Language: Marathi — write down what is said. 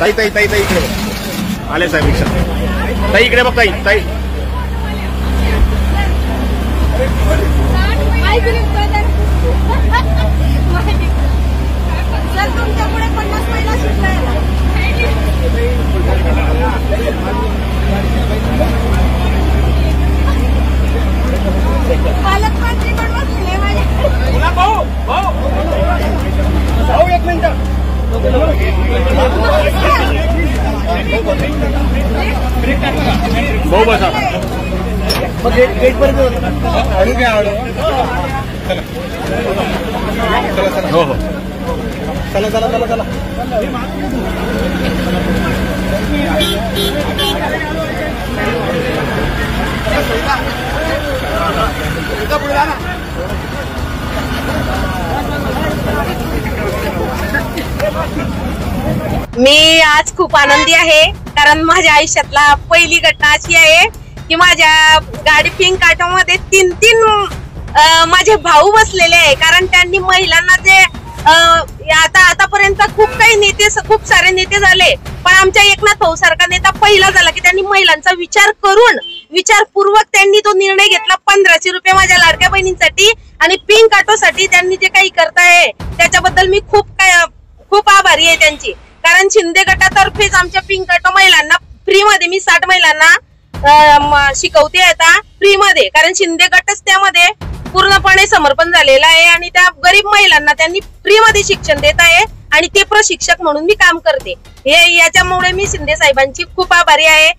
ताई ताई ताई ताई इकडे बघ. आले साहेब रिक्षा. ताई इकडे बघ. ताई ताई सर तुमच्यापुढे 50 महिला शिकताय. पालकमंत्री पण बसले माझ्या. भाऊ एक मिनिट. भाऊ बसा. गेट पर्यंत हो हो. चला चला चला चला. मी आज खूप आनंदी आहे कारण माझ्या आयुष्यातला पहिली घटना अशी आहे की माझ्या गाडी पिंक ऑटोमध्ये तीन माझे भाऊ बसलेले आहे. कारण त्यांनी महिलांना जे आतापर्यंत खूप सारे नेते झाले, पण आमच्या एकनाथ भाऊ सारखा नेता पहिला झाला की त्यांनी महिलांचा विचारपूर्वक त्यांनी तो निर्णय घेतला. 1500 रुपये माझ्या लाडक्या बहिणींसाठी आणि पिंक ऑटो साठी त्यांनी जे काही करताय त्याच्याबद्दल मी खूप आभारी आहे त्यांची. कारण शिंदे गटातर्फेच आमच्या पिंक ऑटो महिलांना फ्री मध्ये मी 60 महिलांना शिकवते आता फ्री मध्ये. कारण शिंदे गटच त्यामध्ये पूर्णपणे समर्पण झालेला आहे आणि त्या गरीब महिलांना त्यांनी फ्री मध्ये शिक्षण देत आहे आणि ते प्रशिक्षक म्हणून मी काम करते. याच्यामुळे मी शिंदे साहेबांची खूप आभारी आहे.